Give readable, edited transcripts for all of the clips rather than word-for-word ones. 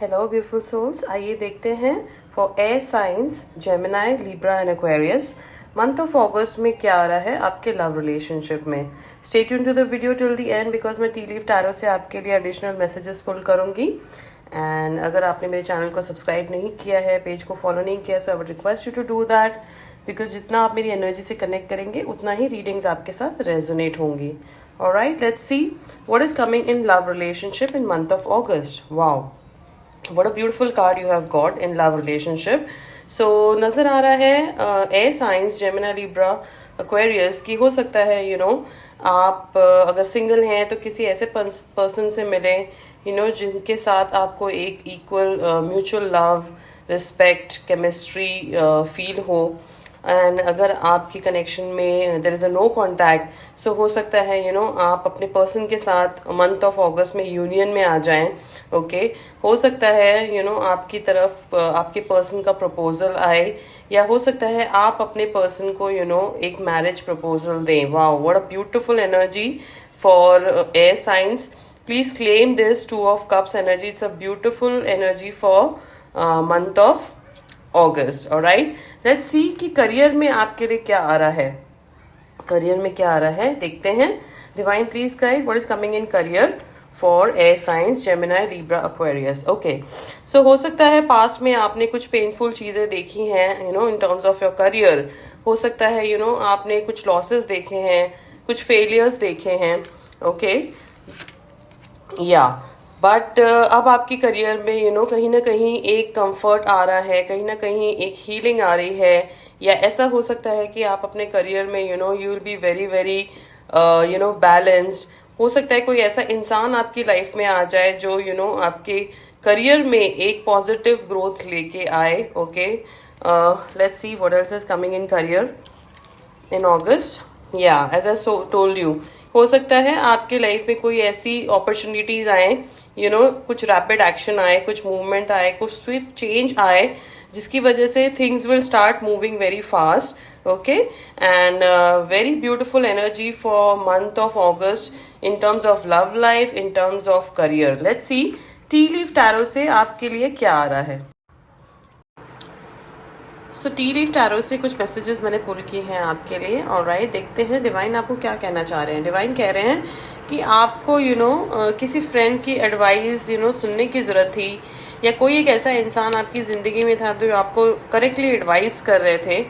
Hello beautiful souls, आइए देखते हैं for air signs Gemini, Libra and Aquarius month of August में क्या आ रहा है आपके लव रिलेशनशिप में। Stay tune to the video till the end because मैं टी लीफ टैरो से आपके लिए एडिशनल मैसेजेस पुल करूंगी। एंड अगर आपने मेरे चैनल को सब्सक्राइब नहीं किया है, पेज को फॉलो नहीं किया, so I would request you to do that because जितना आप मेरी एनर्जी से कनेक्ट करेंगे उतना ही रीडिंग्स आपके साथ रेजोनेट होंगी। Alright, let's see what is coming in love relationship in month of August. Wow, what a beautiful card you have got in love relationship. So नजर आ रहा है air signs Gemini, Libra, Aquarius की हो सकता है आप अगर सिंगल हैं तो किसी ऐसे पर्सन से मिले जिनके साथ आपको एक equal mutual love, respect, chemistry feel हो। एंड अगर आपकी कनेक्शन में there is a no contact, so हो सकता है आप अपने पर्सन के साथ मंथ ऑफ अगस्त में यूनियन में आ जाएं। ओके, हो सकता है आपकी तरफ आपके पर्सन का प्रपोजल आए, या हो सकता है आप अपने पर्सन को एक मैरिज प्रपोजल दें। Wow, what a beautiful energy for air science. Please claim this 2 of Cups energy. It's a beautiful energy for month of August. Alright, let's see कि करियर में आपके लिए क्या आ रहा है। करियर में क्या आ रहा है देखते हैं। Divine please guide what is coming in career for air signs Gemini, Libra, Aquarius. Okay, so हो सकता है पास्ट में आपने कुछ पेनफुल चीजें देखी हैं इन टर्म्स ऑफ योर करियर। हो सकता है आपने कुछ लॉसेस देखे हैं, कुछ फेलियर्स देखे हैं। ओके, या बट अब आपकी करियर में कहीं ना कहीं एक कंफर्ट आ रहा है, कहीं ना कहीं एक हीलिंग आ रही है, या ऐसा हो सकता है कि आप अपने करियर में you will be very very balanced. हो सकता है कोई ऐसा इंसान आपकी लाइफ में आ जाए जो आपके करियर में एक पॉजिटिव ग्रोथ लेके आए। Okay, let's see what else is coming in career in August. या एज आई टोल्ड यू, हो सकता है आपके लाइफ में कोई ऐसी अपॉर्चुनिटीज आए, कुछ रैपिड एक्शन आए, कुछ मूवमेंट आए, कुछ स्विफ्ट चेंज आए, जिसकी वजह से things will start moving very fast. Okay, and very beautiful energy for month of August in terms of love life, in terms of career. Let's see tea leaf tarot से आपके लिए क्या आ रहा है। सो टी लीफ टैरो से कुछ messages मैंने पुल किए हैं आपके लिए। ऑलराइट, देखते हैं डिवाइन आपको क्या कहना चाह रहे हैं। डिवाइन कह रहे हैं कि आपको किसी फ्रेंड की एडवाइस सुनने की ज़रूरत थी, या कोई एक ऐसा इंसान आपकी ज़िंदगी में था जो आपको करेक्टली एडवाइस कर रहे थे।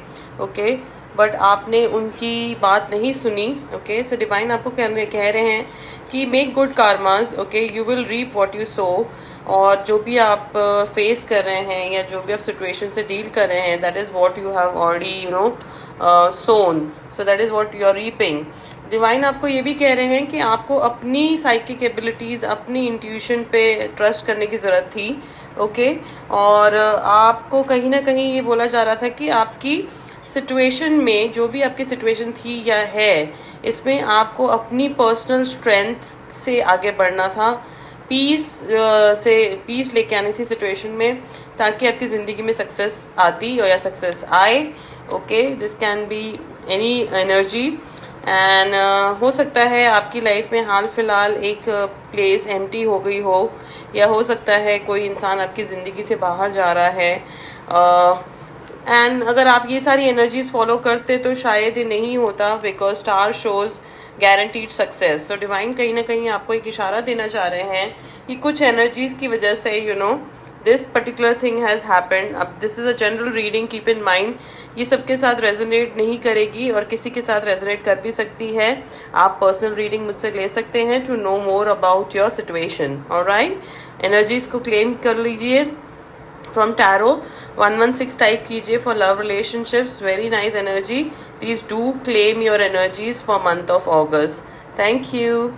ओके, बट आपने उनकी बात नहीं सुनी। ओके, सो डिवाइन आपको कह रहे हैं कि make good karmas. Okay, you will reap what you sow. और जो भी आप फेस कर रहे हैं या जो भी आप सिचुएशन से डील कर रहे हैं, that is what you have already sown, so that is what you are reaping. Divine आपको ये भी कह रहे हैं कि आपको अपनी साइकिक एबिलिटीज, अपनी इंट्यूशन पे ट्रस्ट करने की जरूरत थी। ओके, और आपको कहीं ना कहीं ये बोला जा रहा था कि आपकी सिचुएशन में, जो भी आपकी सिचुएशन थी या है, इसमें आपको अपनी पर्सनल स्ट्रेंथ से आगे बढ़ना था, पीस लेके आनी थी सिचुएशन में, ताकि आपकी जिंदगी में सक्सेस आती या सक्सेस आए। Okay, this can be any energy. And हो सकता है आपकी लाइफ में हाल फिलहाल एक प्लेस एम्प्टी हो गई हो, या हो सकता है कोई इंसान आपकी जिंदगी से बाहर जा रहा है। एंड अगर आप ये सारी एनर्जीज फॉलो करते तो शायद ये नहीं होता, because star shows guaranteed success. So divine कहीं ना कहीं आपको एक इशारा देना चाह रहे हैं कि कुछ एनर्जीज की वजह से this particular thing has happened. अब this is a general reading, keep in mind ये सबके साथ रेजोनेट नहीं करेगी और किसी के साथ रेजोनेट कर भी सकती है। आप पर्सनल रीडिंग मुझसे ले सकते हैं to know more about your situation. Alright, energies को क्लेम कर लीजिए फ्रॉम टैरो 116 टाइप कीजिए for love relationships. Very nice energy. Please do claim your energies for month of August. Thank you.